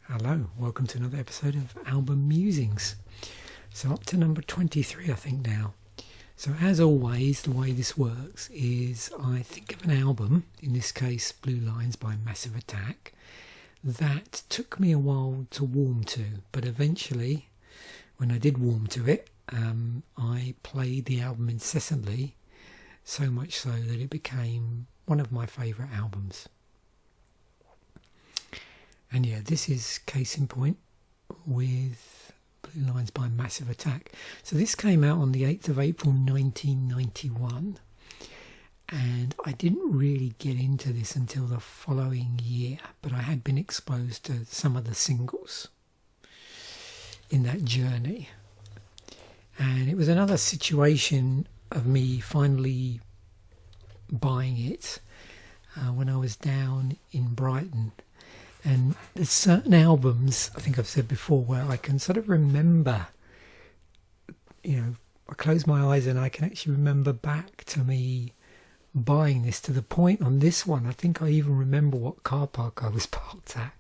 Hello, welcome to another episode of Album Musings. So up to number 23 I think now. So as always, the way this works is I think of an album, in this case Blue Lines by Massive Attack, that took me a while to warm to, but eventually when I did warm to it, I played the album incessantly, so much so that it became one of my favourite albums. And yeah, this is case in point with Blue Lines by Massive Attack. So this came out on the 8th of April 1991, and I didn't really get into this until the following year, but I had been exposed to some of the singles in that journey. And it was another situation of me finally buying it when I was down in Brighton. And there's certain albums, I think I've said before, where I can sort of remember, I close my eyes and I can actually remember back to me buying this, to the point on this one, I think I even remember what car park I was parked at,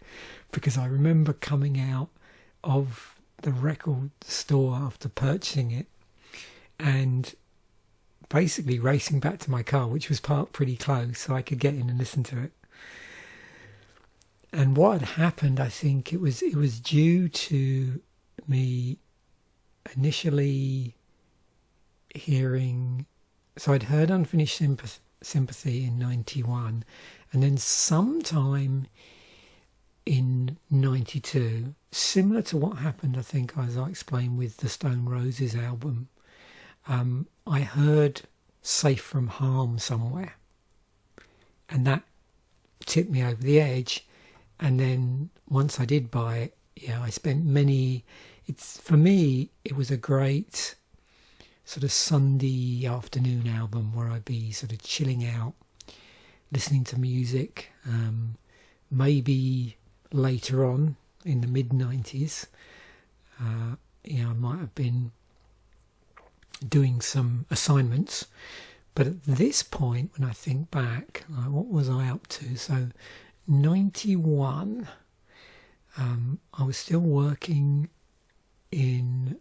because I remember coming out of the record store after purchasing it and basically racing back to my car, which was parked pretty close, so I could get in and listen to it. And what had happened, I think it was due to me initially hearing, so I'd heard Unfinished Sympathy in 91, and then sometime in 92, similar to what happened, I think, as I explained with the Stone Roses album, I heard Safe from Harm somewhere, and that tipped me over the edge. And then once I did buy it, I spent for me, it was a great sort of Sunday afternoon album where I'd be sort of chilling out, listening to music. Maybe later on in the mid-90s, I might have been doing some assignments. But at this point, when I think back, what was I up to? So 91, I was still working in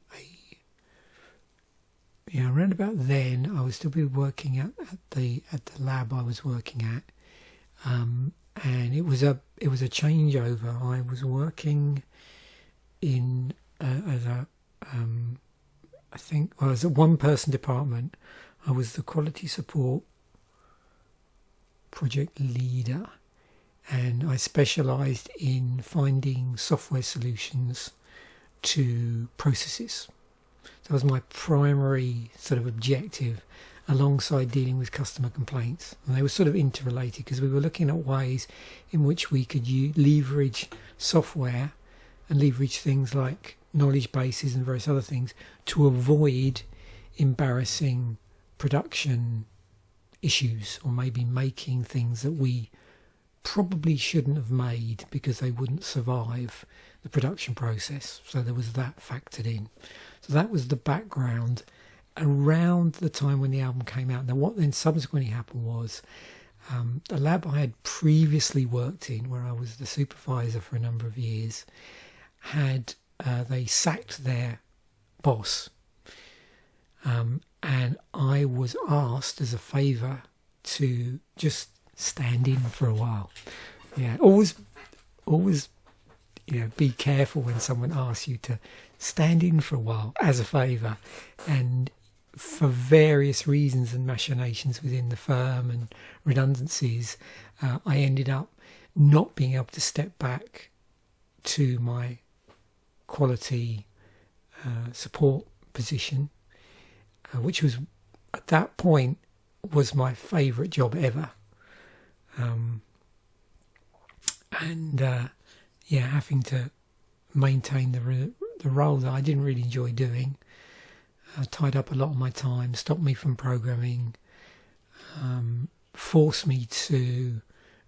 around about then I was still working at the lab I was working at, and it was a changeover. I was working in as a one-person department. I was the quality support project leader, and I specialised in finding software solutions to processes. That was my primary sort of objective, alongside dealing with customer complaints. And they were sort of interrelated, because we were looking at ways in which we could leverage software and leverage things like knowledge bases and various other things to avoid embarrassing production issues, or maybe making things that we probably shouldn't have made because they wouldn't survive the production process. So there was that factored in. So that was the background around the time when the album came out. Now what then subsequently happened was, the lab I had previously worked in, where I was the supervisor for a number of years, they sacked their boss, and I was asked as a favour to just stand in for a while. Always be careful when someone asks you to stand in for a while as a favour. And for various reasons and machinations within the firm and redundancies, I ended up not being able to step back to my quality support position, which was at that point was my favourite job ever. Having to maintain the role that I didn't really enjoy doing, tied up a lot of my time, stopped me from programming, forced me to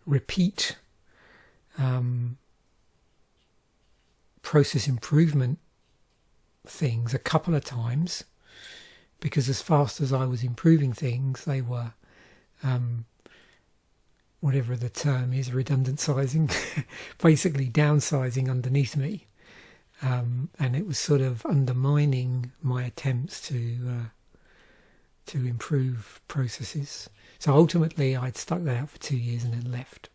repeat process improvement things a couple of times, because as fast as I was improving things, they were whatever the term is, redundant sizing, basically downsizing underneath me. And it was sort of undermining my attempts to improve processes. So ultimately I'd stuck that out for 2 years and then left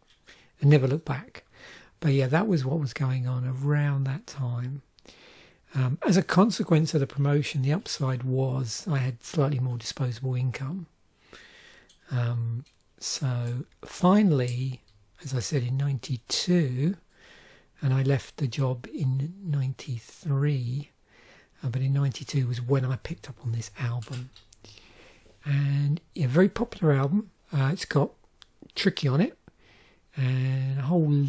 and never looked back. But yeah, that was what was going on around that time. As a consequence of the promotion, the upside was I had slightly more disposable income. So finally, as I said, in 92, and I left the job in 93, but in 92 was when I picked up on this album. And a very popular album. It's got Tricky on it and a whole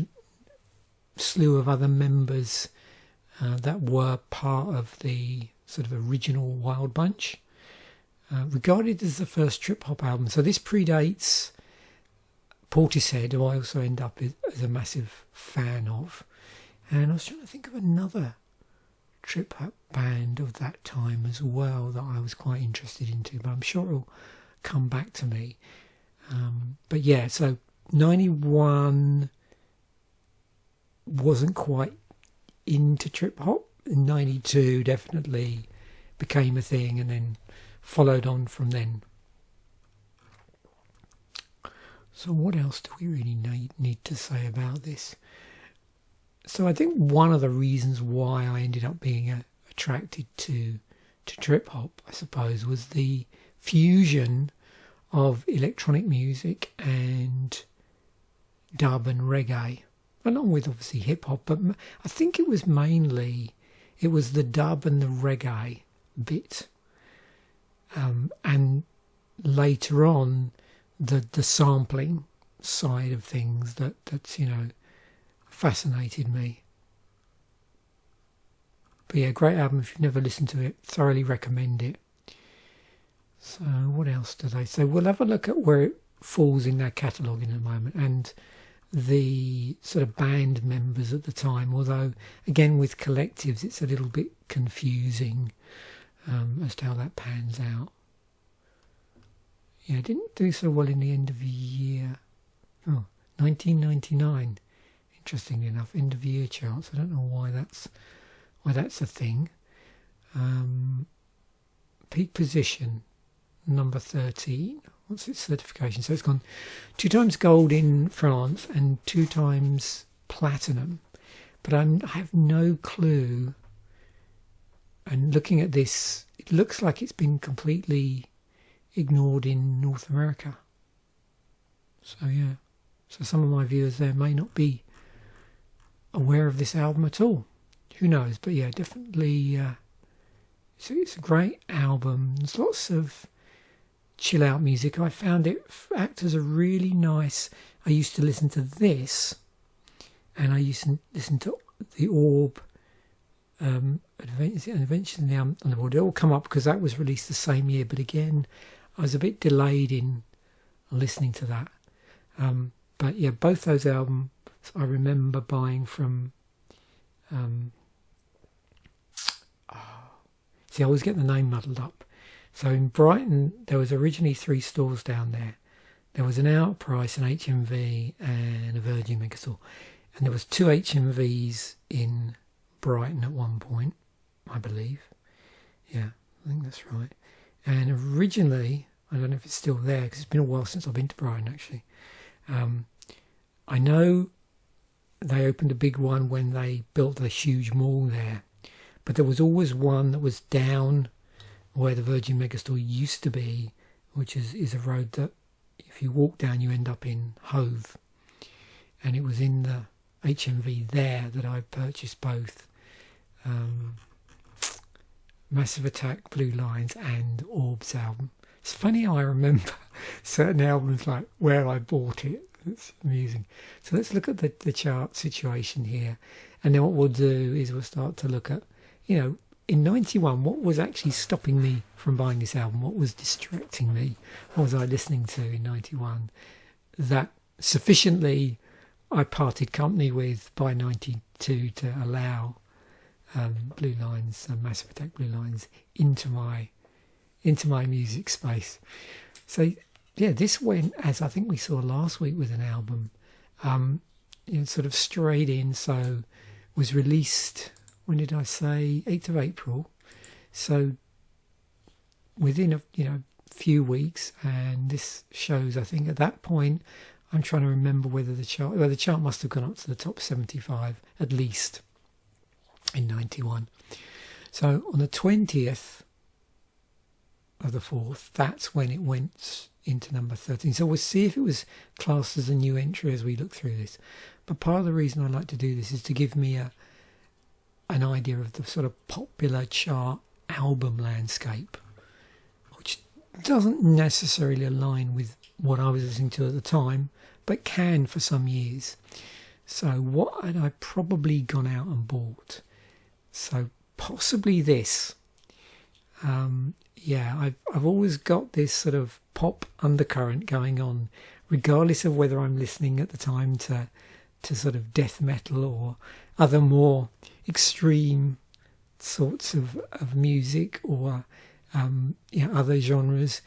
slew of other members that were part of the sort of original Wild Bunch, regarded as the first trip hop album. So this predates Portishead, who I also end up as a massive fan of. And I was trying to think of another trip hop band of that time as well that I was quite interested into, but I'm sure it'll come back to me. But yeah, so 91 wasn't quite into trip hop. 92 definitely became a thing and then followed on from then. So what else do we really need to say about this? So I think one of the reasons why I ended up being attracted to trip hop, I suppose, was the fusion of electronic music and dub and reggae, along with obviously hip hop. But I think it was the dub and the reggae bit, and later on the sampling side of things that's fascinated me. But yeah, great album. If you've never listened to it, thoroughly recommend it. So what else do they say? We'll have a look at where it falls in their catalogue in a moment, and the sort of band members at the time, although again with collectives it's a little bit confusing as to how that pans out. Yeah, it didn't do so well in the end of the year. 1999. Interestingly enough, end of year charts. I don't know why that's a thing. Peak position, number 13. What's its certification? So it's gone 2 times gold in France and 2 times platinum. But I have no clue. And looking at this, it looks like it's been completely ignored in North America. So yeah. So some of my viewers there may not be aware of this album at all. Who knows? But yeah, definitely it's a great album. There's lots of chill out music. I found it act as a really nice... I used to listen to this, and I used to listen to the Orb, Adventures in the Underworld. It all come up because that was released the same year, but again I was a bit delayed in listening to that. But yeah, both those albums I remember buying from... I always get the name muddled up. So in Brighton, there was originally 3 stores down there. There was an Outprice, an HMV, and a Virgin Megastore. And there was 2 HMVs in Brighton at one point, I believe. Yeah, I think that's right. And originally, I don't know if it's still there, because it's been a while since I've been to Brighton, actually. I know they opened a big one when they built the huge mall there. But there was always one that was down where the Virgin Megastore used to be, which is a road that if you walk down you end up in Hove. And it was in the HMV there that I purchased both Massive Attack, Blue Lines and Orb's album. It's funny how I remember certain albums, like where I bought it. It's amusing. So let's look at the chart situation here. And then what we'll do is we'll start to look at, in 91, what was actually stopping me from buying this album? What was distracting me? What was I listening to in 91? That sufficiently I parted company with by 92 to allow Blue Lines, Massive Attack Blue Lines, into my music space. So yeah, this went, as I think we saw last week with an album, sort of straight in. So was released, when did I say? 8th of April. So within a few weeks, and this shows, I think at that point, I'm trying to remember whether the chart must have gone up to the top 75 at least in 91. So on the 20th of the 4th, that's when it went into number 13. So we'll see if it was classed as a new entry as we look through this. But part of the reason I like to do this is to give me an idea of the sort of popular chart album landscape, which doesn't necessarily align with what I was listening to at the time, but can for some years. So what had I probably gone out and bought? So possibly this. I've always got this sort of pop undercurrent going on, regardless of whether I'm listening at the time to sort of death metal or other more extreme sorts of music or other genres.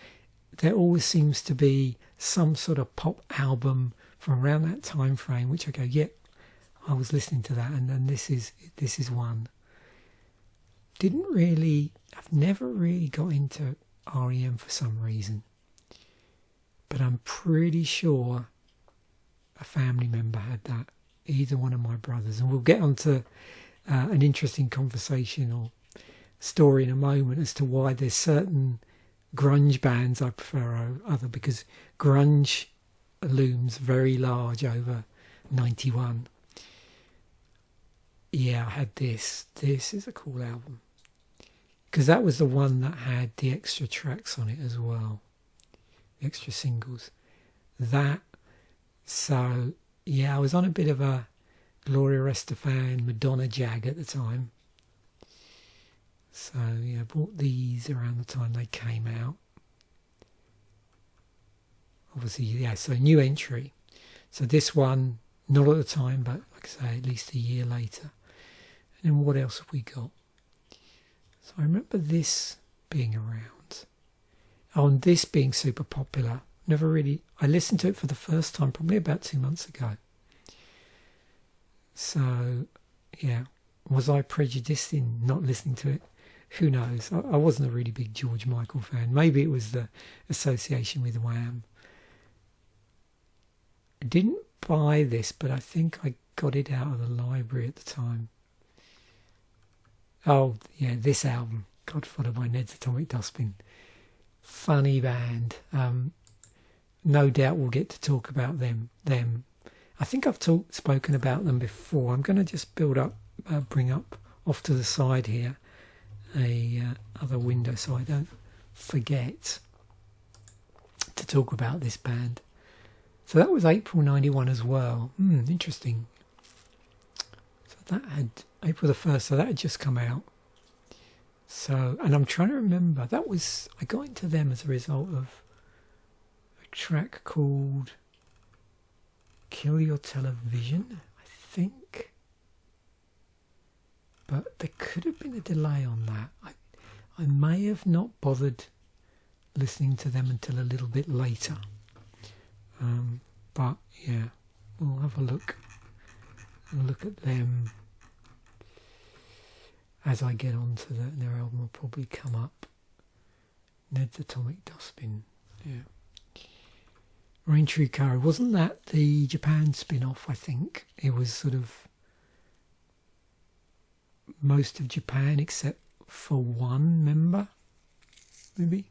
There always seems to be some sort of pop album from around that time frame which I go, yep, I was listening to that, and this is one. I've never really got into REM for some reason, but I'm pretty sure a family member had that, either one of my brothers, and we'll get onto an interesting conversation or story in a moment as to why there's certain grunge bands I prefer over other, because grunge looms very large over 91. Yeah, I had this. This is a cool album, because that was the one that had the extra tracks on it as well, the extra singles. I was on a bit of a Gloria Estefan, Madonna jag at the time. So yeah, I bought these around the time they came out. Obviously, yeah, so new entry. So this one, not at the time, but like I say, at least a year later. And then what else have we got? So I remember this being around. And this being super popular. I listened to it for the first time probably about 2 months ago. So, yeah, was I prejudiced in not listening to it? Who knows? I wasn't a really big George Michael fan. Maybe it was the association with Wham. I didn't buy this, but I think I got it out of the library at the time. Oh, yeah, this album, Godfather by Ned's Atomic Dustbin. Funny band. No doubt we'll get to talk about them. I think I've spoken about them before. I'm going to just bring up off to the side here other window so I don't forget to talk about this band. So that was April 91 as well. Interesting. So that had April the 1st, so that had just come out. So, and I'm trying to remember, I got into them as a result of a track called Kill Your Television, I think. But there could have been a delay on that. I may have not bothered listening to them until a little bit later. But yeah, we'll have a look at them as I get on to that. Their album will probably come up. Ned's Atomic Dustbin, yeah. Rain Tree Curry, wasn't that the Japan spin-off? I think it was sort of most of Japan except for one member, maybe.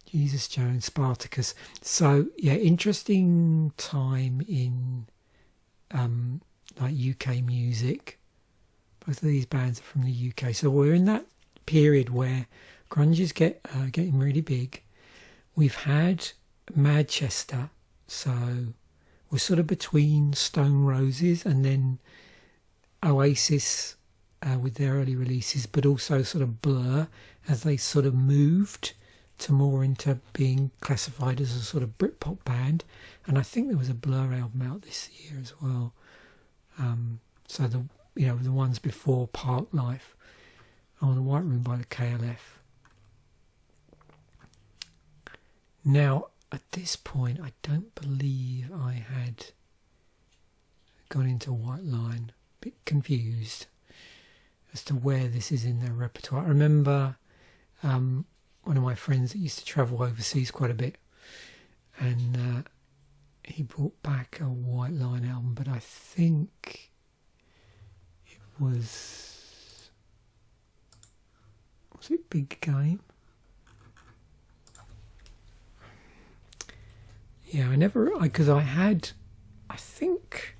Jesus Jones, Spartacus. So yeah, interesting time in like UK music. Both of these bands are from the UK. So we're in that period where grunge is getting really big. We've had Manchester, so we're sort of between Stone Roses and then Oasis with their early releases, but also sort of Blur as they sort of moved to more into being classified as a sort of Britpop band. And I think there was a Blur album out this year as well. So the ones before Park Life, The White Room by the KLF. Now, at this point, I don't believe I had gone into White Line. A bit confused as to where this is in their repertoire. I remember one of my friends that used to travel overseas quite a bit, and he brought back a White Line album, but I think it was it Big Game? Yeah, because I had, I think,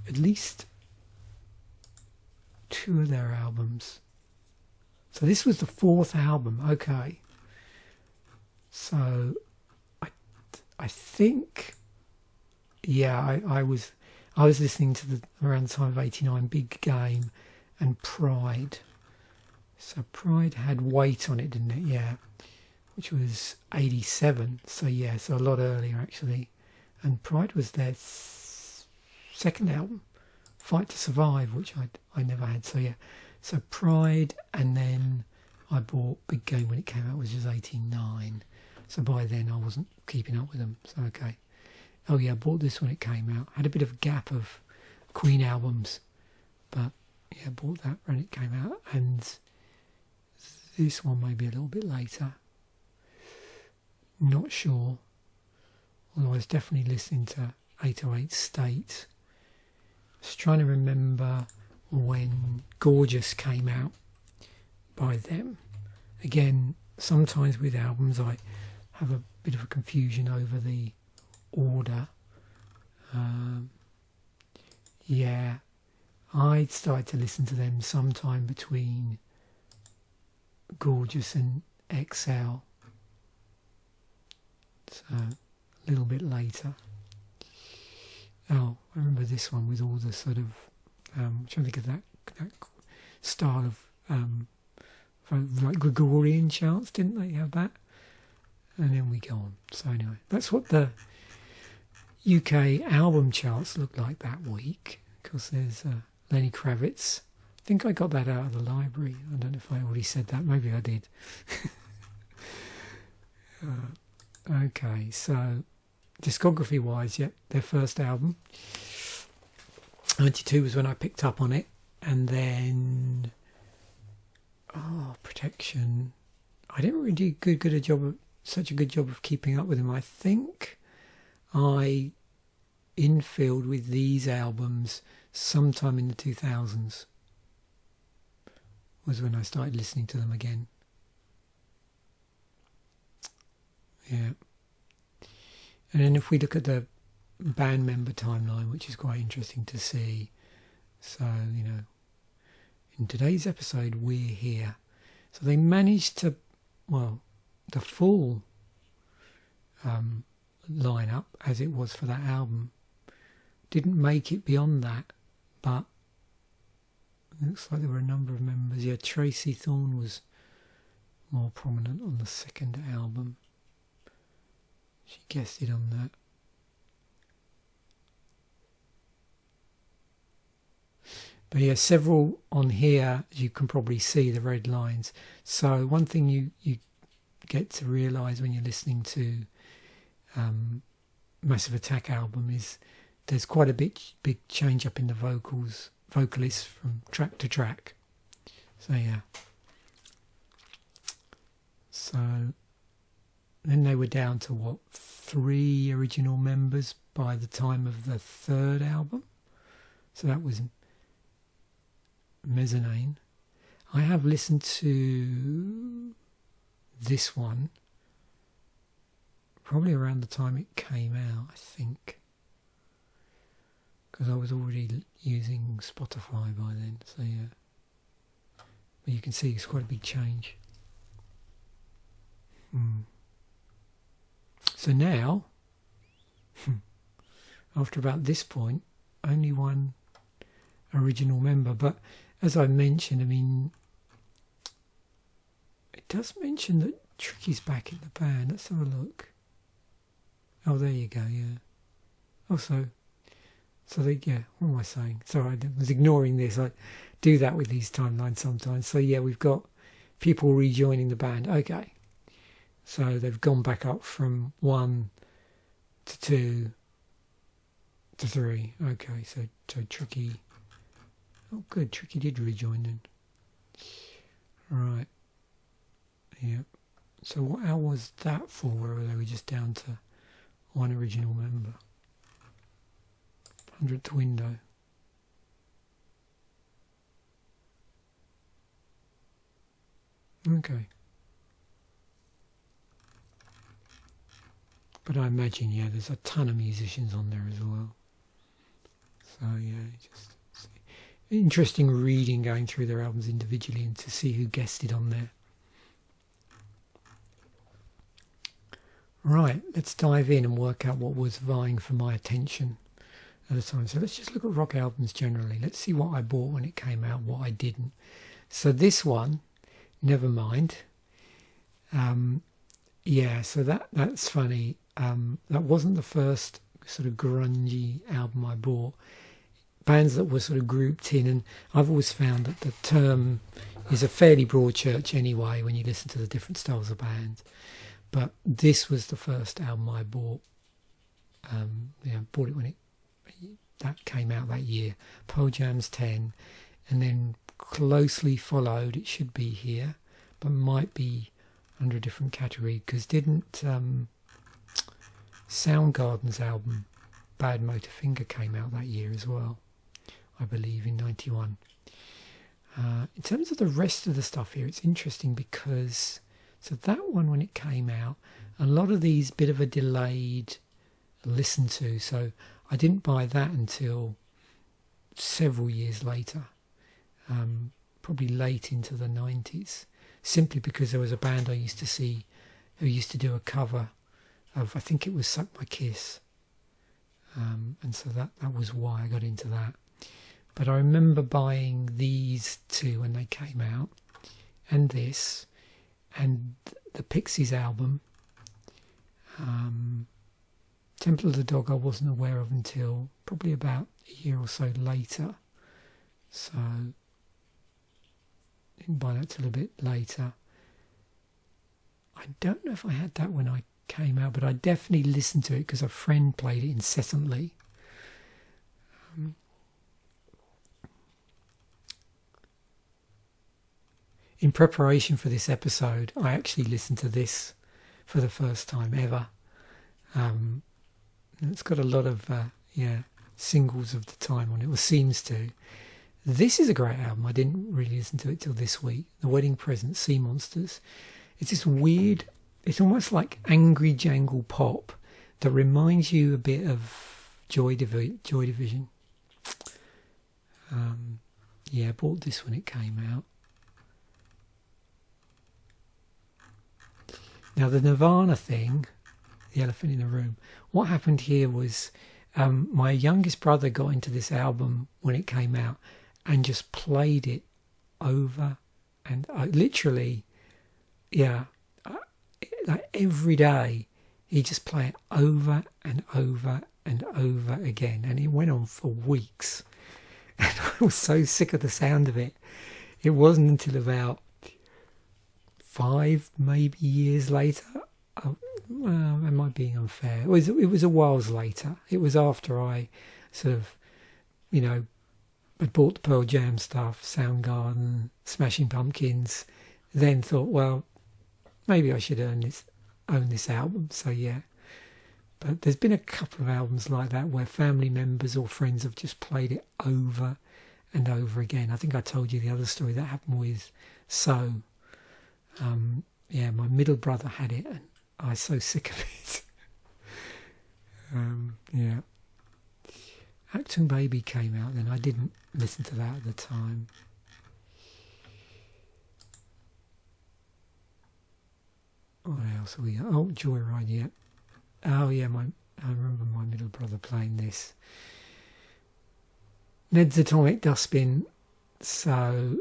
at least 2 of their albums. So this was the 4th album, okay. So I think, yeah, I was listening to around the time of 89 Big Game and Pride. So Pride had Weight on it, didn't it? Yeah. Which was 87, so yeah, so a lot earlier actually. And Pride was their 2nd album, Fight to Survive, which I never had. So yeah, so Pride, and then I bought Big Game when it came out, which was 89. So by then I wasn't keeping up with them. So okay. Oh yeah, I bought this when it came out. I had a bit of a gap of Queen albums, but yeah, I bought that when it came out, and this one maybe a little bit later. Not sure, although I was definitely listening to 808 State. I was trying to remember when Gorgeous came out by them. Again, sometimes with albums I have a bit of a confusion over the order. Yeah, I started to listen to them sometime between Gorgeous and XL. So, a little bit later. Oh, I remember this one with all the sort of, I'm trying to think of that style of, like Gregorian chants, didn't they have that? And then we go on. So anyway, that's what the UK album charts look like that week. Because there's Lenny Kravitz. I think I got that out of the library. I don't know if I already said that. Maybe I did. Okay, so discography-wise, yeah, their first album, 92 was when I picked up on it, and then Protection. I didn't really do such a good job of keeping up with them. I think I infilled with these albums sometime in the 2000s was when I started listening to them again. Yeah. And then if we look at the band member timeline, which is quite interesting to see. So, you know, in today's episode, we're here. So they managed to, well, the full lineup, as it was for that album, didn't make it beyond that, but it looks like there were a number of members. Yeah, Tracy Thorn was more prominent on the 2nd album. She guessed it on that. But yeah, several on here, as you can probably see the red lines. So one thing you get to realise when you're listening to Massive Attack album is there's quite a big change up in the vocalists from track to track. So yeah. So then they were down to 3 original members by the time of the 3rd album. So that was Mezzanine. I have listened to this one probably around the time it came out, I think, because I was already using Spotify by then. So yeah, but you can see it's quite a big change. So now, after about this point, only one original member. But as I mentioned, I mean, it does mention that Tricky's back in the band. Let's have a look. Oh, there you go, yeah. Also, yeah, what am I saying? Sorry, I was ignoring this. I do that with these timelines sometimes. So yeah, we've got people rejoining the band. Okay. So they've gone back up from 1 to 2 to 3. Okay, so Tricky. Oh, good. Tricky did rejoin then. Right. Yep. So what hour was that for? Where they were just down to one original member? 100th window. Okay. But I imagine, yeah, there's a ton of musicians on there as well. So yeah, just interesting reading, going through their albums individually and to see who guested on there. Right, let's dive in and work out what was vying for my attention at the time. So let's just look at rock albums generally. Let's see what I bought when it came out, what I didn't. So this one, never mind. Yeah, so that's funny. That wasn't the first sort of grungy album I bought. Bands that were sort of grouped in, and I've always found that the term is a fairly broad church anyway when you listen to the different styles of bands. But this was the first album I bought. Bought it when that came out that year. Pearl Jam's 10, and then closely followed, it should be here, but might be under a different category, because didn't Soundgarden's album Bad Motor Finger came out that year as well, I believe, in 91. In terms of the rest of the stuff here, it's interesting because so that one, when it came out, a lot of these bit of a delayed listen to, so I didn't buy that until several years later, probably late into the 90s, simply because there was a band I used to see who used to do a cover of, I think it was Suck My Kiss, and so that was why I got into that. But I remember buying these two when they came out, and this, and the Pixies album. Temple of the Dog I wasn't aware of until probably about a year or so later, so didn't buy that till a bit later. I don't know if I had that when I came out, but I definitely listened to it because a friend played it incessantly. In preparation for this episode, I actually listened to this for the first time ever. It's got a lot of singles of the time on it, or seems to. This is a great album. I didn't really listen to it till this week. The Wedding Present, Sea Monsters. It's this weird, it's almost like angry jangle pop that reminds you a bit of Joy Division. I bought this when it came out. Now the Nirvana thing, the elephant in the room, what happened here was my youngest brother got into this album when it came out and just played it over and literally, like every day he'd just play it over and over and over again, and it went on for weeks. And I was so sick of the sound of it. It wasn't until about 5 maybe years later. Am I being unfair? It was a while later. It was after I sort of, had bought the Pearl Jam stuff, Soundgarden, Smashing Pumpkins, then thought, well, maybe I should own this album. So yeah. But there's been a couple of albums like that where family members or friends have just played it over and over again. I think I told you the other story that happened with So. My middle brother had it and I was so sick of it. Acton Baby came out then. I didn't listen to that at the time. What else are we got? Oh, Joyride, yeah. Oh yeah, I remember my middle brother playing this. Ned's Atomic Dustbin. So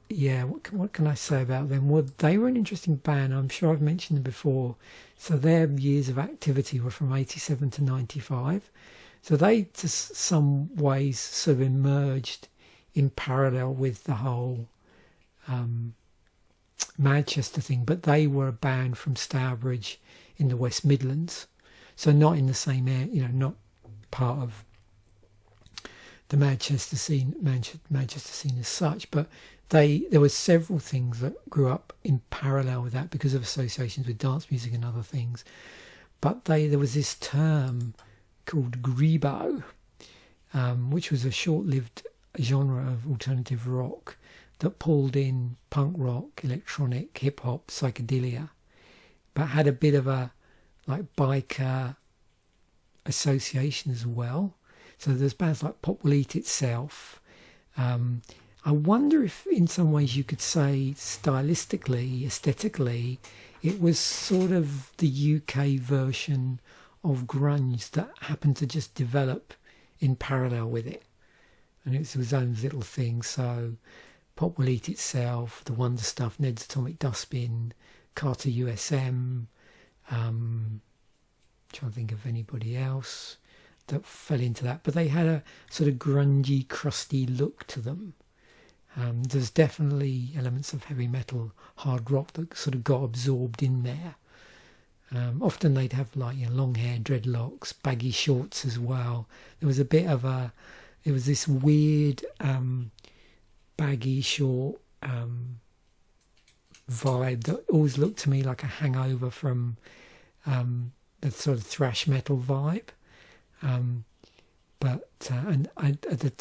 yeah, what can I say about them? Well, they were an interesting band. I'm sure I've mentioned them before. So their years of activity were from 87 to 95. So they, to some ways, sort of emerged in parallel with the whole Manchester thing, but they were a band from Stourbridge in the West Midlands, so not in the same area, not part of the Manchester scene as such, but there were several things that grew up in parallel with that because of associations with dance music and other things. But there was this term called grebo, which was a short-lived genre of alternative rock that pulled in punk rock, electronic, hip-hop, psychedelia, but had a bit of a biker association as well. So there's bands like Pop Will Eat Itself. I wonder if in some ways you could say stylistically, aesthetically, it was sort of the UK version of grunge that happened to just develop in parallel with it. And it was its own little thing. So Pop Will Eat Itself, The Wonder Stuff, Ned's Atomic Dustbin, Carter USM. Trying to think of anybody else that fell into that. But they had a sort of grungy, crusty look to them. There's definitely elements of heavy metal, hard rock that sort of got absorbed in there. Often they'd have long hair, dreadlocks, baggy shorts as well. There was a bit of it was this weird baggy short vibe that always looked to me like a hangover from the sort of thrash metal vibe.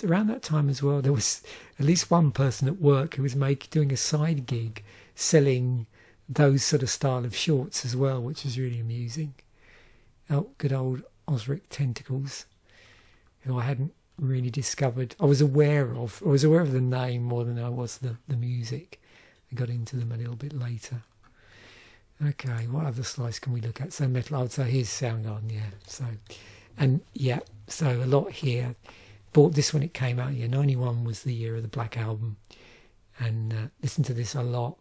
Around that time as well, there was at least one person at work who was doing a side gig selling those sort of style of shorts as well, which was really amusing. Oh, good old Osric Tentacles, who I hadn't really discovered. I was aware of the name more than I was the music. I got into them a little bit later. Okay, what other slice can we look at? So metal, I would say here's Soundgarden, yeah. So a lot here. Bought this when it came out. Yeah, 91 was the year of the Black Album, and listened to this a lot.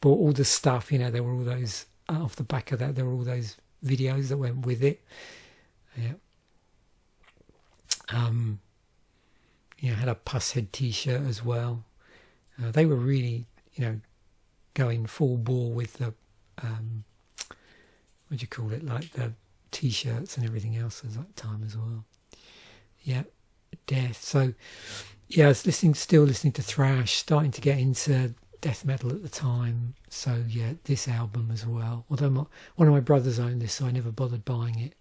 Bought all the stuff. There were all those off the back of that. There were all those videos that went with it. Yeah. Had a Pusshead T-shirt as well. They were really, going full bore with the what do you call it? Like the T-shirts and everything else at that time as well. Yeah, Death. So yeah, I was still listening to thrash, starting to get into death metal at the time. So yeah, this album as well. Although one of my brothers owned this, so I never bothered buying it.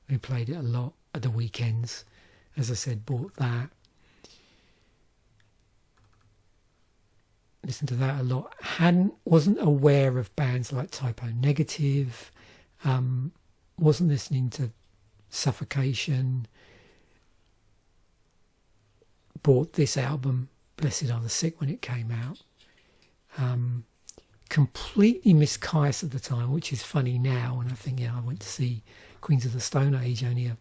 We played it a lot at the weekends. As I said, bought that. Listened to that a lot. Wasn't aware of bands like Typo Negative. Wasn't listening to Suffocation. Bought this album, Blessed Are the Sick, when it came out. Completely missed Caius at the time, which is funny now. And I think, I went to see Queens of the Stone Age only a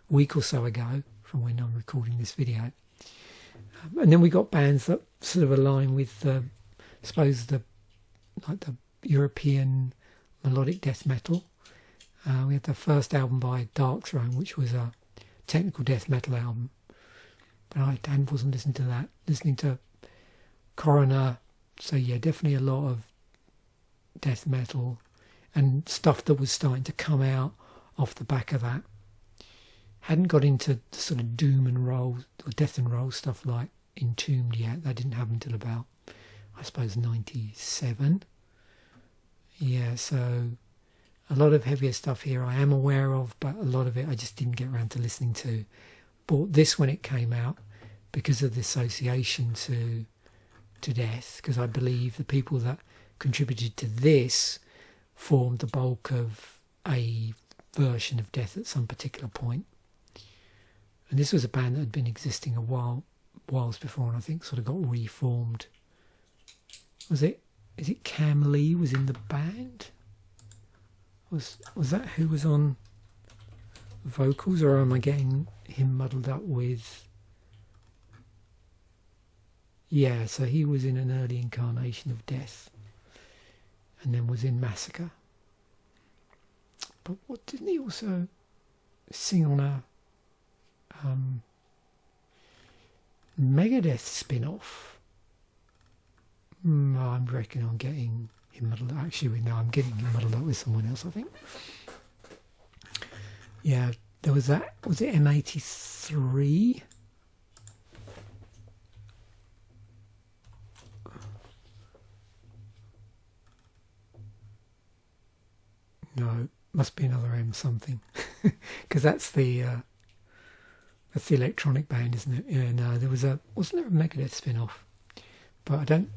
week or so ago from when I'm recording this video. And then we got bands that sort of align with the European melodic death metal. We had the first album by Dark Throne, which was a technical death metal album. But I wasn't listening to that. Listening to Coroner. So yeah, definitely a lot of death metal and stuff that was starting to come out off the back of that. Hadn't got into the sort of doom and roll or death and roll stuff like Entombed yet. That didn't happen until about, I suppose, 97. Yeah, so a lot of heavier stuff here I am aware of, but a lot of it I just didn't get around to listening to. Bought this when it came out because of the association to death, because I believe the people that contributed to this formed the bulk of a version of Death at some particular point. And this was a band that had been existing whiles before, and I think sort of got reformed. Is it Cam Lee was in the band? Was that who was on vocals, or am I getting him muddled up with? Yeah, so he was in an early incarnation of Death, and then was in Massacre. But what didn't he also sing on a Megadeth spin-off? I reckon I'm getting him muddled up. Actually, no, I'm getting him muddled up with someone else, I think. Yeah, there was that. Was it M83? No, must be another M something, because that's the electronic band, isn't it? Yeah, no, wasn't there a Megadeth spin-off? But I don't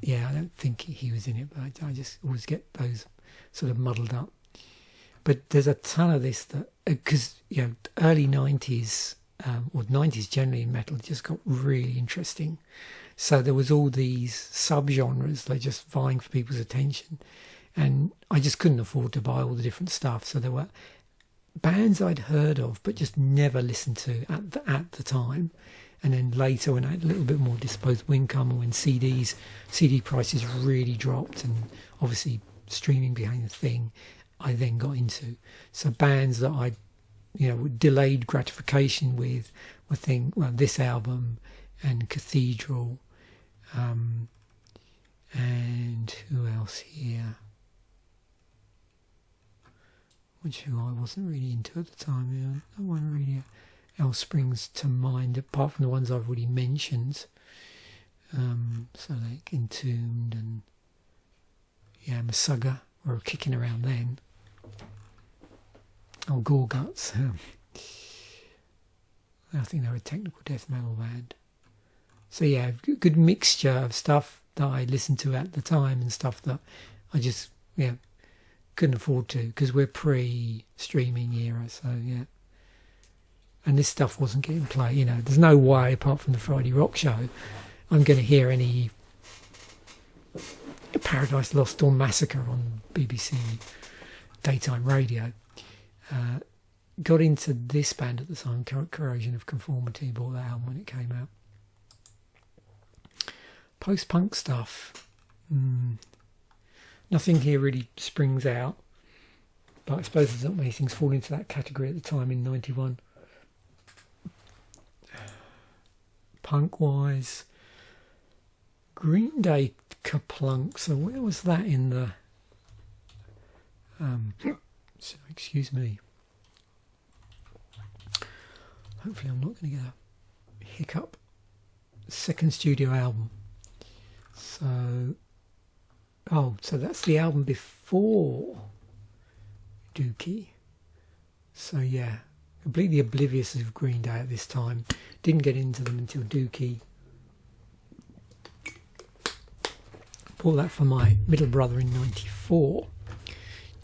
think he was in it. But I just always get those sort of muddled up. But there's a ton of this that, because early 90s or 90s generally in metal just got really interesting. So there was all these subgenres, they're just vying for people's attention. And I just couldn't afford to buy all the different stuff. So there were bands I'd heard of, but just never listened to at the time. And then later, when I had a little bit more disposable income, or when CD prices really dropped, and obviously streaming became a thing, I then got into. So bands that I, delayed gratification with were this album and Cathedral, and who else here? Who I wasn't really into at the time. No one really else springs to mind apart from the ones I've already mentioned. So like Entombed and Masugga were kicking around then. Oh, Gorguts. I think they were a technical death metal band. So yeah, good mixture of stuff that I listened to at the time and stuff that I just couldn't afford to, because we're pre-streaming era. So yeah, and this stuff wasn't getting played. There's no way, apart from the Friday Rock Show, I'm going to hear any Paradise Lost or Massacre on BBC daytime radio. Got into this band at the time, Corrosion of Conformity, bought that album when it came out. Post-punk stuff. Nothing here really springs out, but I suppose there's not many things fall into that category at the time in 91. Punk-wise, Green Day Kaplunk. So where was that in the... so excuse me. Hopefully I'm not going to get a hiccup. Second studio album. So that's the album before Dookie. So yeah, completely oblivious of Green Day at this time. Didn't get into them until Dookie. Bought that for my middle brother in 94.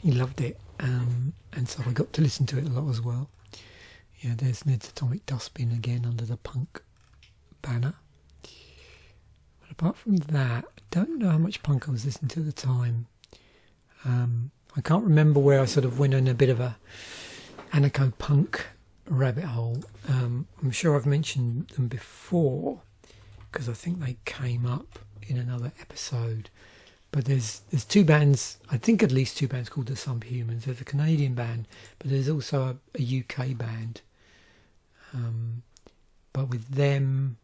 He loved it, and so I got to listen to it a lot as well. Yeah, there's Ned's Atomic Dustbin again under the punk banner. But apart from that, I don't know how much punk I was listening to at the time. I can't remember where I sort of went in a bit of a anarcho-punk rabbit hole. I'm sure I've mentioned them before, because I think they came up in another episode. But there's two bands, I think at least two bands called the Subhumans. There's a Canadian band, but there's also a UK band. But with them,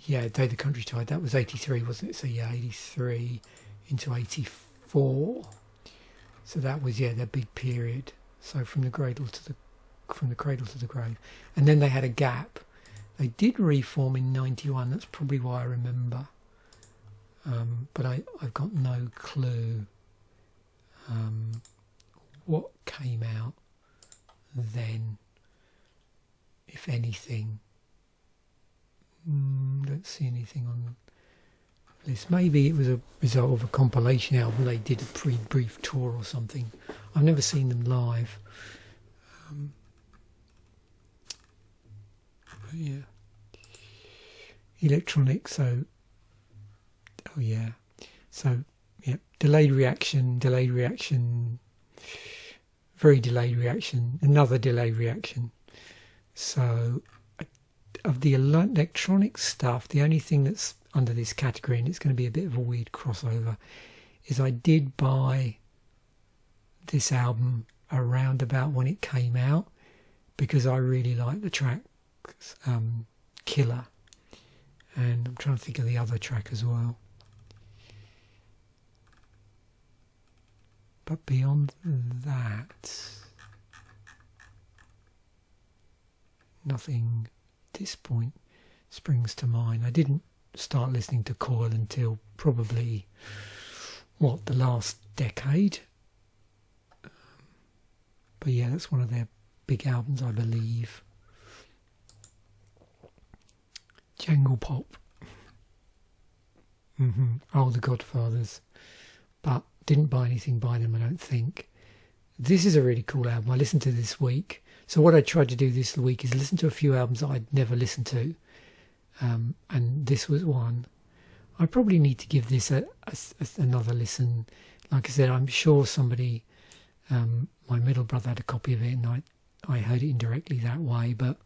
Day the Country Tide, that was 83, wasn't it? So yeah, 83 into 84. So that was their big period. So from the cradle to the grave. And then they had a gap. They did reform in 91. That's probably why I remember. But I've got no clue what came out then, if anything. Don't see anything on this. Maybe it was a result of a compilation album. They did a brief tour or something. I've never seen them live. But yeah. Electronic, so... Oh yeah. So, yeah. Delayed reaction, very delayed reaction, another delayed reaction. So, of the electronic stuff, the only thing that's under this category, and it's going to be a bit of a weird crossover, is I did buy this album around about when it came out, because I really like the track Killer, and And I'm trying to think of the other track as well. But beyond that, nothing at this point springs to mind. I didn't start listening to Coil until probably, the last decade. But yeah, that's one of their big albums, I believe. Jangle Pop. Oh, The Godfathers. But didn't buy anything by them, I don't think. This is a really cool album. I listened to this week. So what I tried to do this week is listen to a few albums that I'd never listened to. And this was one. I probably need to give this another listen. Like I said, I'm sure somebody, my middle brother had a copy of it, and I heard it indirectly that way. But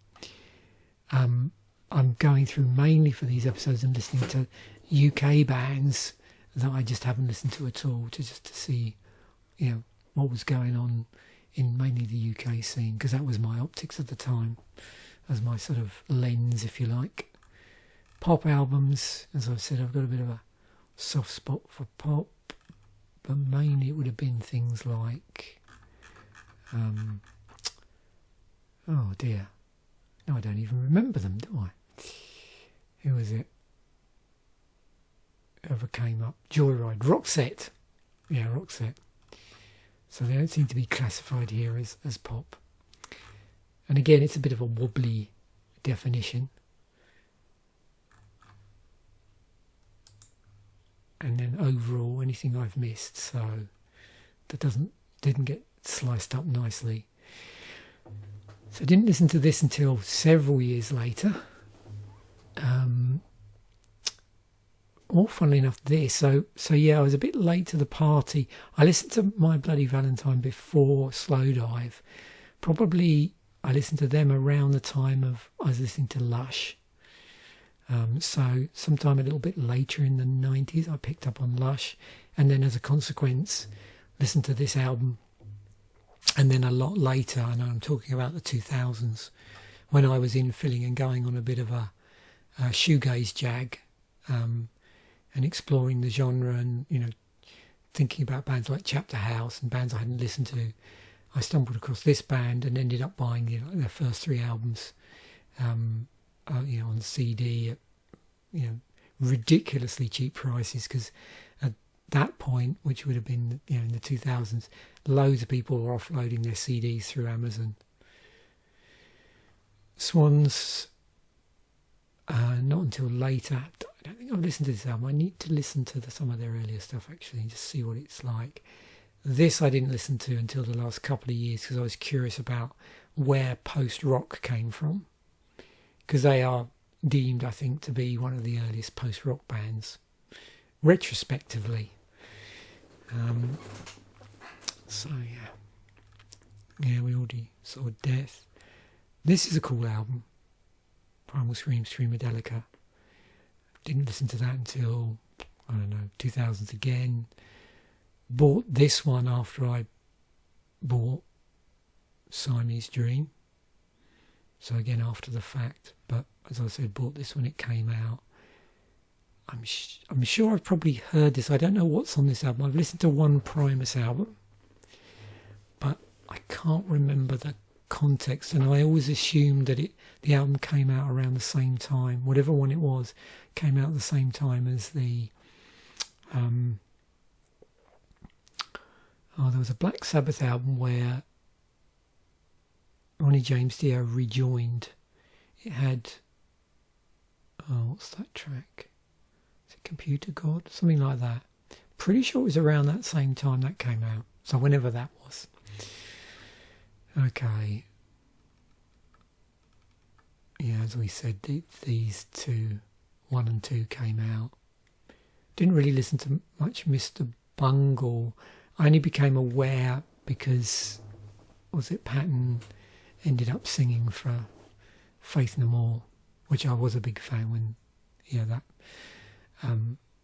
I'm going through mainly for these episodes and listening to UK bands that I just haven't listened to at all, to see, what was going on in mainly the UK scene, because that was my optics at the time, as my sort of lens, if you like. Pop albums, as I've said, I've got a bit of a soft spot for pop, but mainly it would have been things like, oh dear, no, I don't even remember them, do I? Who was it? Whoever came up? Joyride, Roxette. Yeah, Roxette. So they don't seem to be classified here as pop. And again, it's a bit of a wobbly definition. And then overall, anything I've missed, so that didn't get sliced up nicely. So I didn't listen to this until several years later. Funnily enough, this. So yeah, I was a bit late to the party. I listened to My Bloody Valentine before Slowdive. Probably I listened to them around the time I was listening to Lush. So sometime a little bit later in the 90s, I picked up on Lush, and then as a consequence, listened to this album. And then a lot later, I know I'm talking about the 2000s, when I was infilling and going on a bit of a shoegaze jag, and exploring the genre, and thinking about bands like Chapter House and bands I hadn't listened to. I stumbled across this band and ended up buying their first 3 albums, on CD at ridiculously cheap prices, because at that point, which would have been in the 2000s, loads of people were offloading their CDs through Amazon. Swans, not until later. I don't think I've listened to this album. I need to listen to some of their earlier stuff actually, and just see what it's like. This I didn't listen to until the last couple of years, because I was curious about where post-rock came from, because they are deemed, I think, to be one of the earliest post-rock bands, retrospectively. So yeah, we already saw Death. This is a cool album, Primal Scream, Screamadelica. Didn't listen to that until, 2000s again. Bought this one after I bought Siamese Dream. So again, after the fact. But as I said, bought this when it came out. I'm sure I've probably heard this. I don't know what's on this album. I've listened to one Primus album, but I can't remember the context, and I always assumed that the album came out around the same time, whatever one it was, came out at the same time as the there was a Black Sabbath album where Ronnie James Dio rejoined. It had what's that track? Is it Computer God? Something like that. Pretty sure it was around that same time that came out. So whenever that was. Okay. Yeah, as we said, these 1 and 2 came out. Didn't really listen to much Mr. Bungle. I only became aware because, Patton ended up singing for Faith No More, which I was a big fan when, that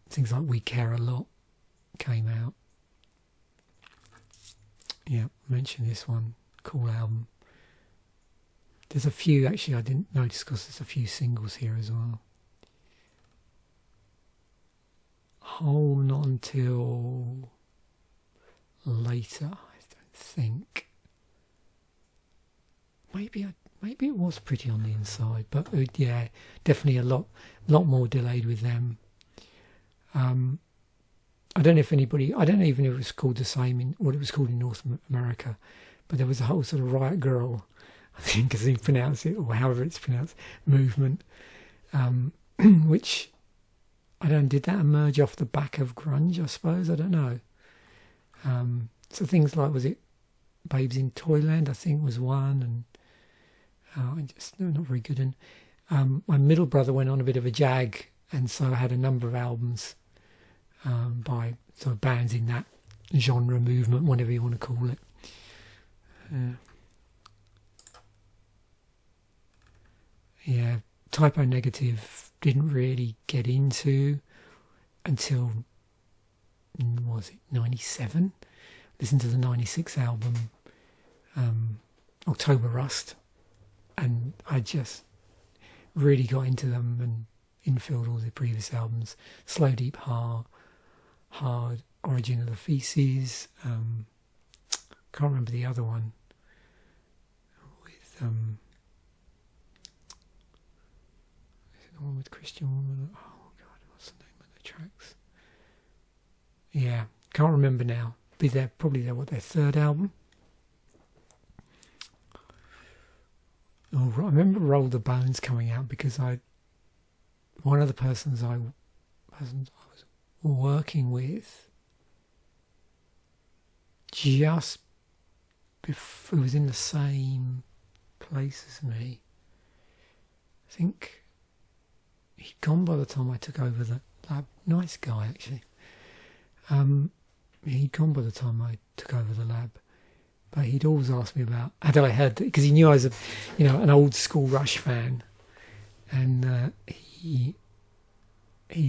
things like We Care A Lot came out. Yeah, mention this one. Cool album. There's a few, actually, I didn't notice because there's a few singles here as well. whole not until later, I don't think. Maybe it was Pretty on the Inside, but yeah, definitely a lot more delayed with them. I don't know if anybody, I don't know even if it was called the same in what it was called in North America, but there was a whole sort of Riot Girl, I think as you pronounce it, or however it's pronounced, movement, which, I don't know, did that emerge off the back of grunge, I suppose? I don't know. So things like, was it Babes in Toyland, I think was one, and not very good. And my middle brother went on a bit of a jag, and so I had a number of albums by sort of bands in that genre, movement, whatever you want to call it. Yeah, Typo Negative didn't really get into until, was it 97? Listened to the 96 album, October Rust, and I just really got into them and infilled all the previous albums. Slow Deep Hard, Origin of the Feces, can't remember the other one, with is it the one with Christian Woman? Oh god, what's the name of the tracks? Yeah, can't remember now. Probably their third album. Oh, I remember Roll the Bones coming out because one of the persons I was working with just before, who was in the same place as me. I think he'd gone by the time I took over the lab. Nice guy, actually. He'd gone by the time I took over the lab. But he'd always ask me about, had I heard, because he knew I was an old school Rush fan, and he'd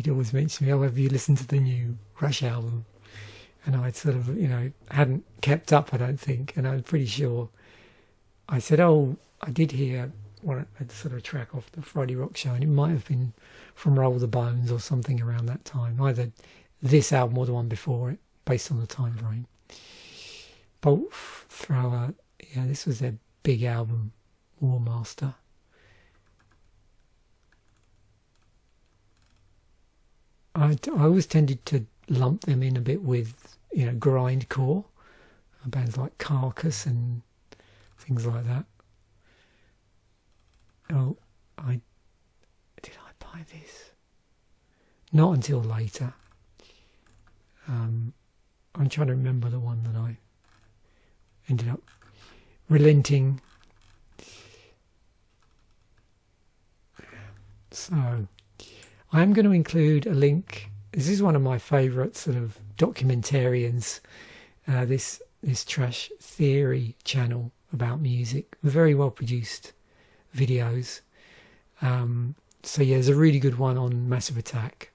always mention me, oh, have you listened to the new Rush album? And I'd sort of, hadn't kept up, I don't think, and I'm pretty sure I said, oh, I did hear a sort of track off the Friday Rock Show, and it might have been from Roll the Bones or something around that time, either this album or the one before it, based on the time frame. Both Thrower, this was their big album, War Master. I always tended to lump them in a bit with, grindcore, bands like Carcass and things like that. Oh, did I buy this? Not until later. I'm trying to remember the one that I ended up relenting. So I am going to include a link. This is one of my favourite sort of documentarians, this Trash Theory channel about music. Very well produced videos. So yeah, there's a really good one on Massive Attack.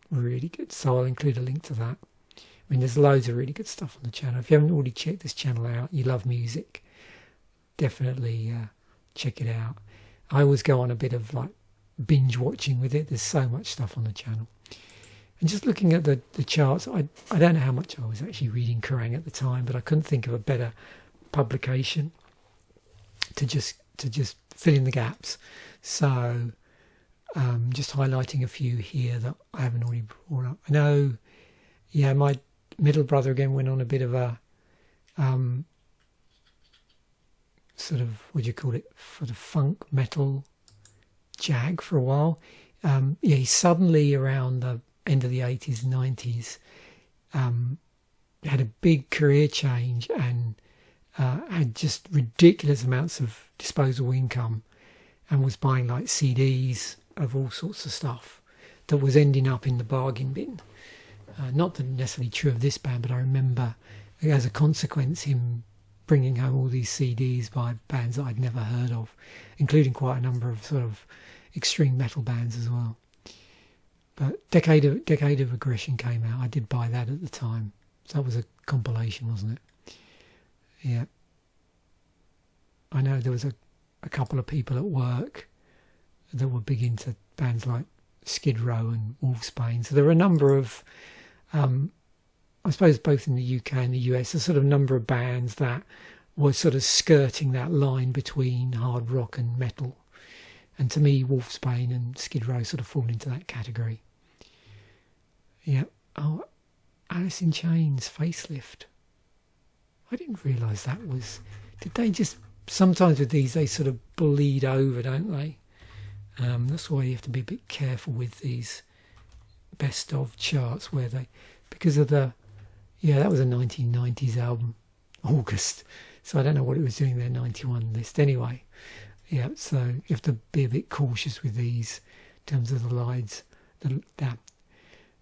Really good. So I'll include a link to that. I mean, there's loads of really good stuff on the channel. If you haven't already checked this channel out, you love music, definitely check it out. I always go on a bit of like binge watching with it. There's so much stuff on the channel. And just looking at the charts, I don't know how much I was actually reading Kerrang at the time, but I couldn't think of a better publication to just fill in the gaps. So just highlighting a few here that I haven't already brought up. I know, my middle brother again went on a bit of a sort of, what do you call it, for the funk metal jag for a while. He suddenly, around the end of the 80s and 90s, had a big career change and had just ridiculous amounts of disposable income and was buying like CDs of all sorts of stuff that was ending up in the bargain bin. Not necessarily true of this band, but I remember as a consequence him bringing home all these CDs by bands that I'd never heard of, including quite a number of sort of extreme metal bands as well. But Decade of Aggression came out. I did buy that at the time. So that was a compilation, wasn't it? Yeah. I know there was a couple of people at work that were big into bands like Skid Row and Wolfsbane. So there are a number of, I suppose both in the UK and the US, a sort of number of bands that were sort of skirting that line between hard rock and metal. And to me, Wolfsbane and Skid Row sort of fall into that category. Yeah. Oh, Alice in Chains, Facelift. I didn't realise that was... Did they just... Sometimes with these, they sort of bleed over, don't they? That's why you have to be a bit careful with these best of charts where they... Because of the... Yeah, that was a 1990s album. August. So I don't know what it was doing there, 91 list. Anyway, yeah, so you have to be a bit cautious with these in terms of the lines,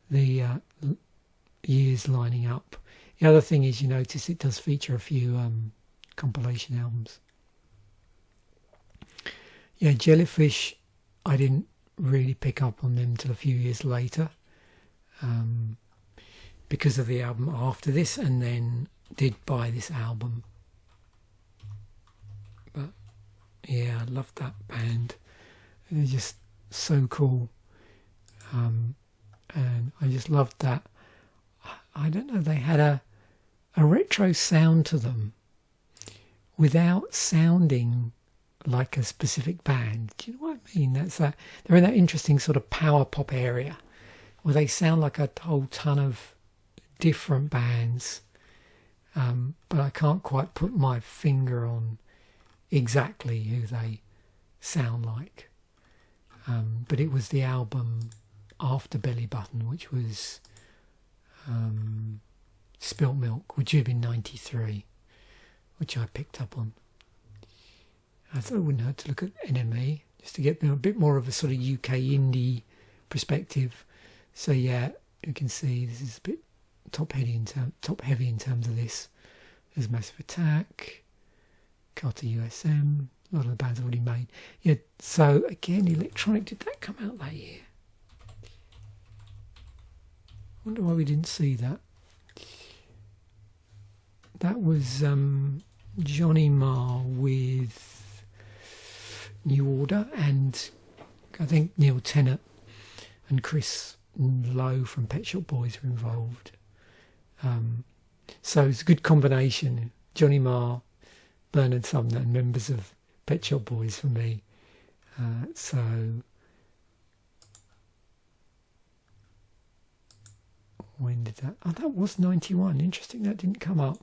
the years lining up. The other thing is, you notice it does feature a few compilation albums. Yeah, Jellyfish, I didn't really pick up on them till a few years later because of the album after this, and then did buy this album. But yeah, I loved that band. They're just so cool. And I just loved that. I don't know, they had a retro sound to them without sounding like a specific band. Do you know what I mean? That's that. They're in that interesting sort of power pop area where they sound like a whole ton of different bands. But I can't quite put my finger on exactly who they sound like. But it was the album after Belly Button, which was Spilt Milk, which had been 93, which I picked up on. I thought it wouldn't hurt to look at NME, just to get a bit more of a sort of UK indie perspective. So yeah, you can see this is a bit top heavy in terms of this. There's Massive Attack, Carter USM, a lot of the bands I've already made. Yeah, so again, electronic, did that come out that year? I wonder why we didn't see that. That was Johnny Marr with New Order, and I think Neil Tennant and Chris Lowe from Pet Shop Boys were involved. So it's a good combination. Johnny Marr, Bernard Sumner, and members of Pet Shop Boys for me. So when did that? Oh, that was 91. Interesting, that didn't come up.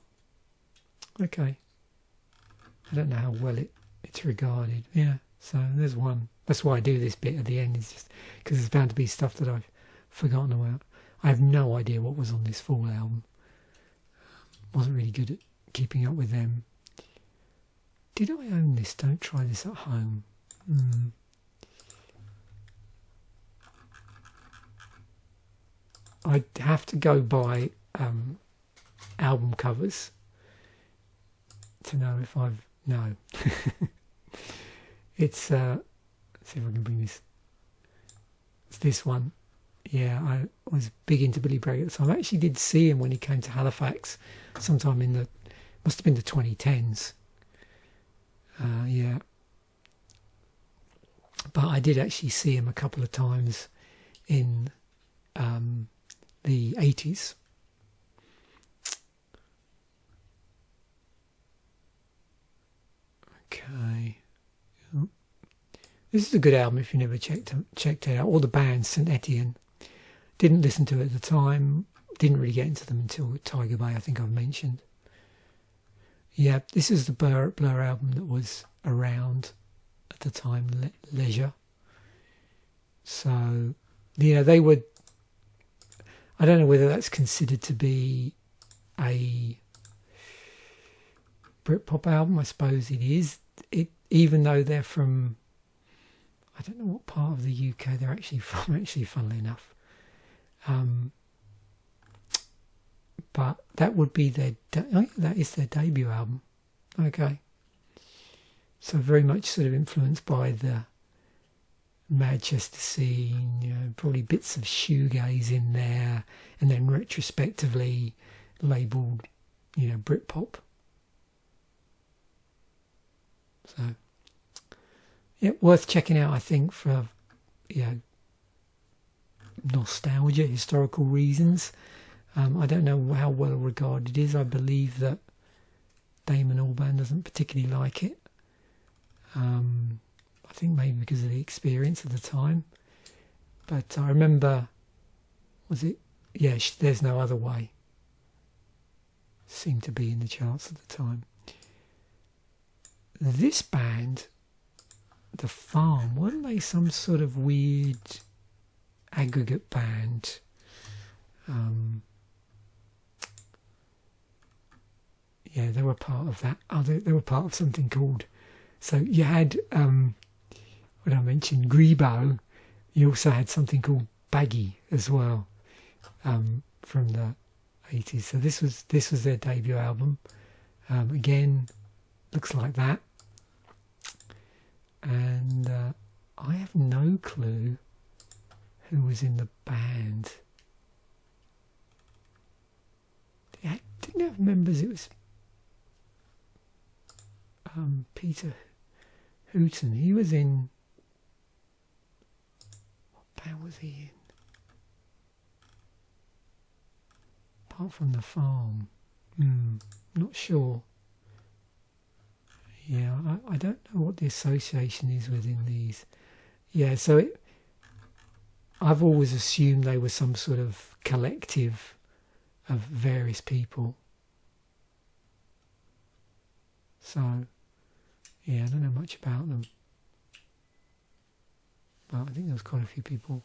Okay. I don't know how well it's regarded. Yeah, so there's one. That's why I do this bit at the end, is just because there's bound to be stuff that I've forgotten about. I have no idea what was on this full album. Wasn't really good at keeping up with them. Did I own this? Don't try this at home. I'd have to go by album covers to know if I've... No. It's... let's see if I can bring this... It's this one. Yeah, I was big into Billy Bragg at the time. I actually did see him when he came to Halifax sometime in the... Must have been the 2010s. Yeah. But I did actually see him a couple of times in the 80s. Okay. This is a good album if you never checked it out. All the bands, St Etienne. Didn't listen to it at the time. Didn't really get into them until Tiger Bay, I think I've mentioned. Yeah, this is the Blur album that was around at the time, Leisure. So, yeah, they were... I don't know whether that's considered to be a Britpop album. I suppose it is. Even though they're from... I don't know what part of the UK they're actually from, actually, funnily enough. But that would be their... that is their debut album. Okay. So very much sort of influenced by the Manchester scene, you know, probably bits of shoegaze in there, and then retrospectively labelled, you know, Britpop. So, yeah, worth checking out, I think, for, you know, nostalgia, historical reasons. I don't know how well regarded it is. I believe that Damon Albarn doesn't particularly like it. I think maybe because of the experience of the time. But I remember, was it? Yeah, There's No Other Way. Seemed to be in the charts at the time. This band, The Farm, weren't they some sort of weird aggregate band? Yeah, they were part of that. They were part of something called. So you had, what I mentioned, Grebo. You also had something called Baggy as well, from the 80s. So this was their debut album. Again, looks like that. And I have no clue who was in the band. They didn't have members. It was Peter Hooton. He was in. What band was he in? Apart from The Farm, not sure. Yeah, I don't know what the association is within these. Yeah, so I've always assumed they were some sort of collective of various people. So, yeah, I don't know much about them. But I think there was quite a few people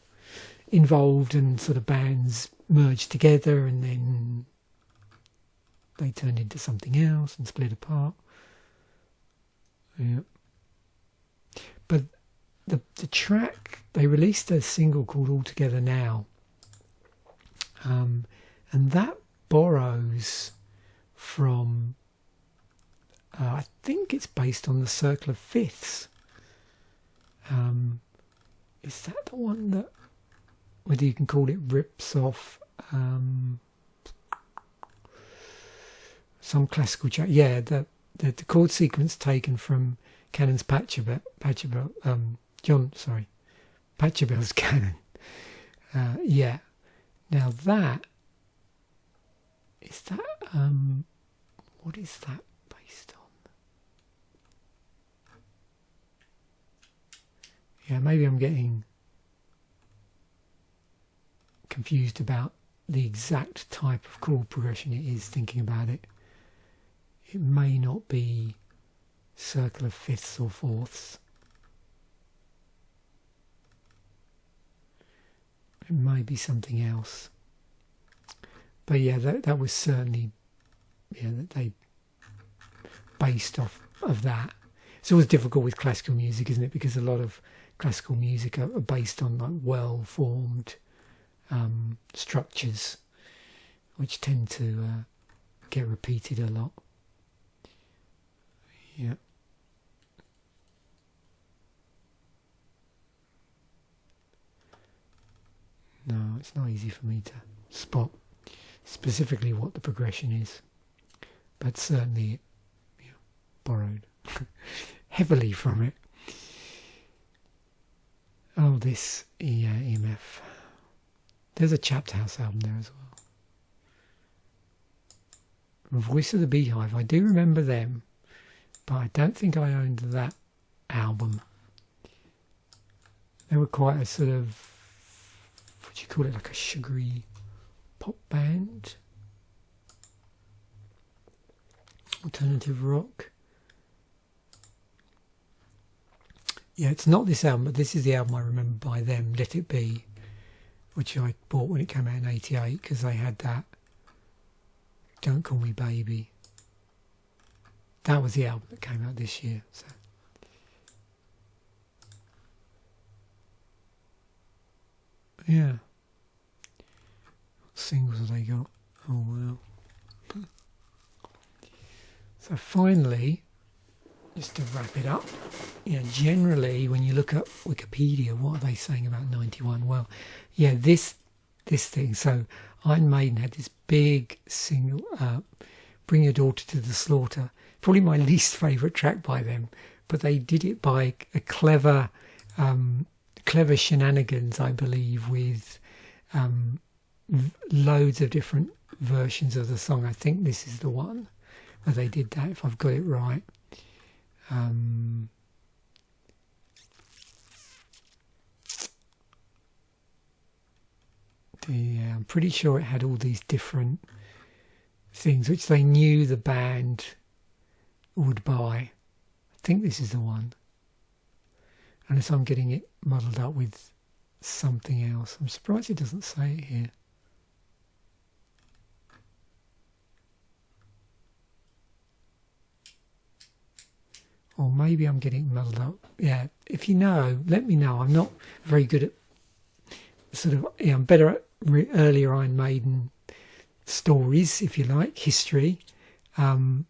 involved, and sort of bands merged together and then they turned into something else and split apart. Yeah. But the track, they released a single called All Together Now. And that borrows from, I think it's based on the Circle of Fifths. Is that the one that, whether you can call it rips off some classical track? Yeah, the chord sequence taken from Cannon's Pachelbel's Canon. Yeah. Now what is that based on? Yeah, maybe I'm getting confused about the exact type of chord progression it is, thinking about it. It may not be Circle of Fifths or Fourths. It may be something else. But yeah, that was certainly, that they based off of that. It's always difficult with classical music, isn't it? Because a lot of classical music are based on like well-formed structures, which tend to get repeated a lot. Yeah. No, it's not easy for me to spot specifically what the progression is, but certainly borrowed heavily from it. Oh, this EMF. There's a Chapter House album there as well. Voice of the Beehive. I do remember them, but I don't think I owned that album. They were quite a sort of, what do you call it, like a sugary pop band? Alternative rock. Yeah, it's not this album, but this is the album I remember by them, Let It Be, which I bought when it came out in '88 because they had that Don't Call Me Baby. That was the album that came out this year. So. Yeah. What singles have they got? Oh, well. So finally, just to wrap it up, generally when you look up Wikipedia, what are they saying about 91? Well, yeah, this thing. So Iron Maiden had this big single, Bring Your Daughter to the Slaughter. Probably my least favourite track by them, but they did it by a clever shenanigans, I believe, with loads of different versions of the song. I think this is the one where they did that, if I've got it right. Yeah, I'm pretty sure it had all these different things which they knew the band would buy. I think this is the one, unless I'm getting it muddled up with something else. I'm surprised it doesn't say it here. Or maybe I'm getting muddled up. Yeah, if you know, let me know. I'm not very good at sort of, yeah, I'm better at earlier Iron Maiden stories, if you like, history. And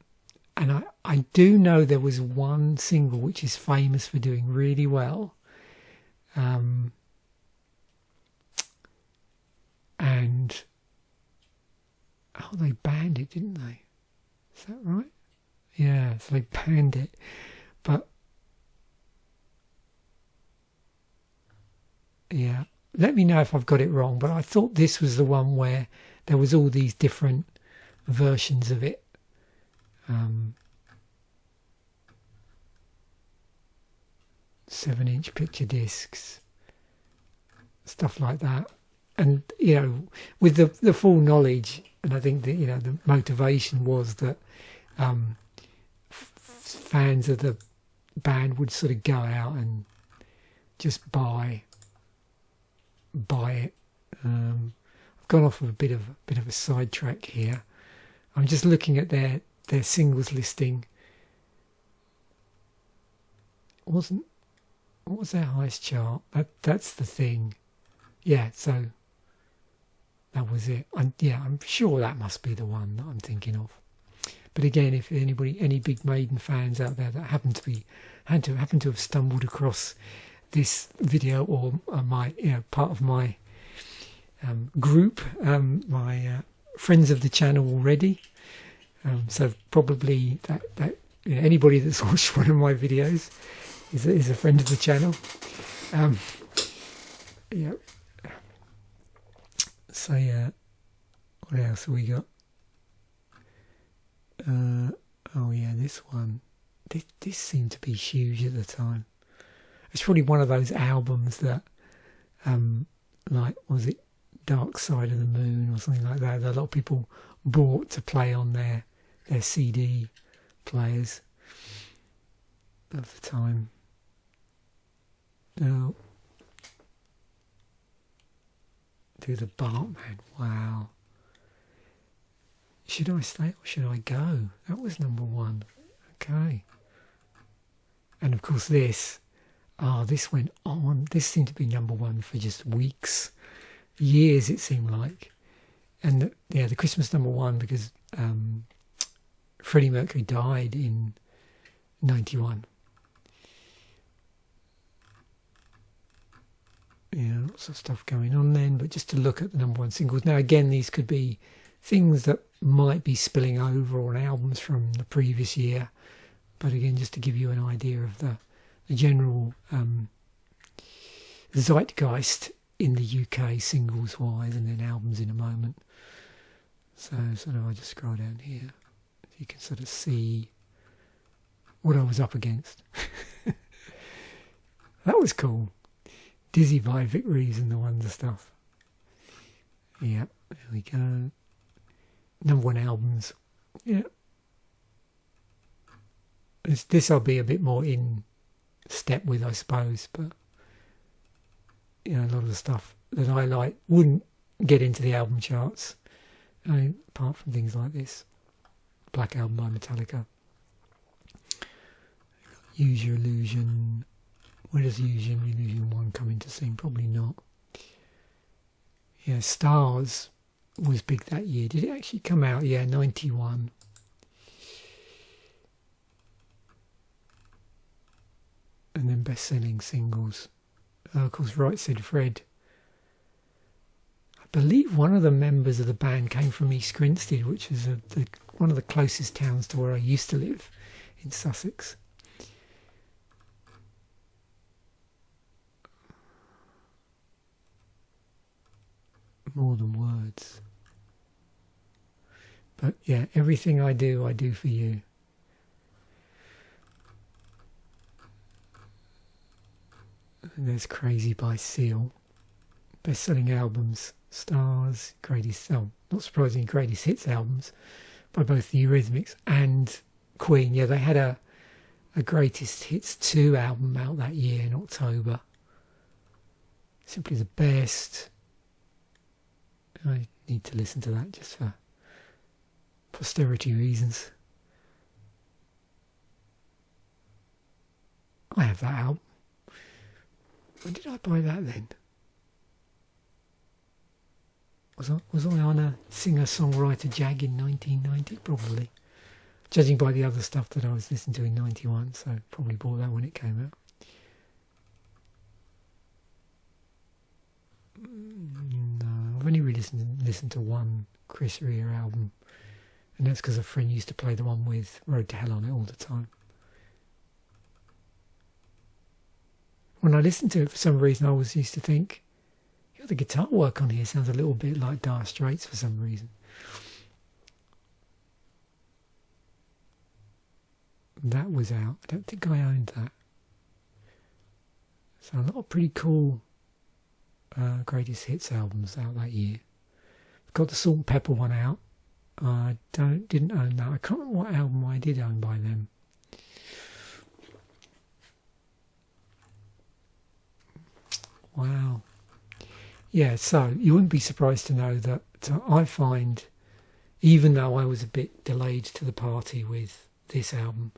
I do know there was one single which is famous for doing really well. And they banned it, didn't they? Is that right? Yeah, so they banned it. But yeah, let me know if I've got it wrong, but I thought this was the one where there was all these different versions of it. 7-inch picture discs, stuff like that. And, you know, with the full knowledge, and I think that, you know, the motivation was that fans of the band would sort of go out and just buy it. I've gone off of a bit of a sidetrack here. I'm just looking at their singles listing. What was their highest chart? That's the thing. Yeah, so that was it. I'm sure that must be the one that I'm thinking of. But again, if any big Maiden fans out there that happen to have stumbled across this video, or my, you know, part of my group, my friends of the channel already, so probably that you know, anybody that's watched one of my videos is a friend of the channel. Yeah. So yeah, what else have we got? Oh yeah, this one. This seemed to be huge at the time. It's probably one of those albums that, like, was it Dark Side of the Moon or something like that a lot of people bought to play on their CD players of the time. Oh, do the Bartman. Wow. Should I stay or should I go? That was number one. Okay. And of course this went on. This seemed to be number one for just weeks, years it seemed like. And the Christmas number one, because Freddie Mercury died in 91. Yeah, lots of stuff going on then, but just to look at the number one singles. Now again, these could be things that might be spilling over on albums from the previous year, but again, just to give you an idea of the general zeitgeist in the UK singles wise, and then albums in a moment. So sort of, I just scroll down here, you can sort of see what I was up against. That was cool. Dizzy by Victories and the Wonder stuff. Yeah, there we go. Number one albums. Yeah. This I'll be a bit more in step with, I suppose, but you know, a lot of the stuff that I like wouldn't get into the album charts. I mean, apart from things like this. Black Album by Metallica. Use Your Illusion. Where does Use Your Illusion 1 come into scene? Probably not. Yeah, Stars was big that year. Did it actually come out? Yeah, 91. And then best-selling singles. Of course, Right Said Fred. I believe one of the members of the band came from East Grinstead, which is one of the closest towns to where I used to live in Sussex. more than words. But yeah, everything I do for you. And there's Crazy by Seal. Best-selling albums, stars, greatest, oh, not surprisingly, greatest hits albums by both the Eurythmics and Queen. Yeah, they had a greatest hits 2 album out that year in October. Simply the best. I need to listen to that just for posterity reasons. I have that album. When did I buy that then? Was I on a singer-songwriter jag in 1990? Probably. Judging by the other stuff that I was listening to in 91, so probably bought that when it came out. No, I've only really listened to one Chris Rea album, and that's because a friend used to play the one with Road to Hell on it all the time. When I listened to it, for some reason, I always used to think, the guitar work on here sounds a little bit like Dire Straits for some reason. That was out. I don't think I owned that. So a lot of pretty cool greatest hits albums out that year. Got the Salt and Pepper one out. I didn't own that. I can't remember what album I did own by them. Wow. Yeah, so you wouldn't be surprised to know that I find, even though I was a bit delayed to the party with this album,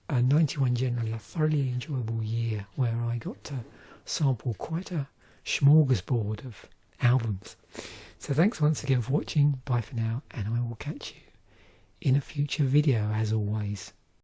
91 generally a thoroughly enjoyable year where I got to sample quite a smorgasbord of albums. So thanks once again for watching. Bye for now, and I will catch you in a future video as always.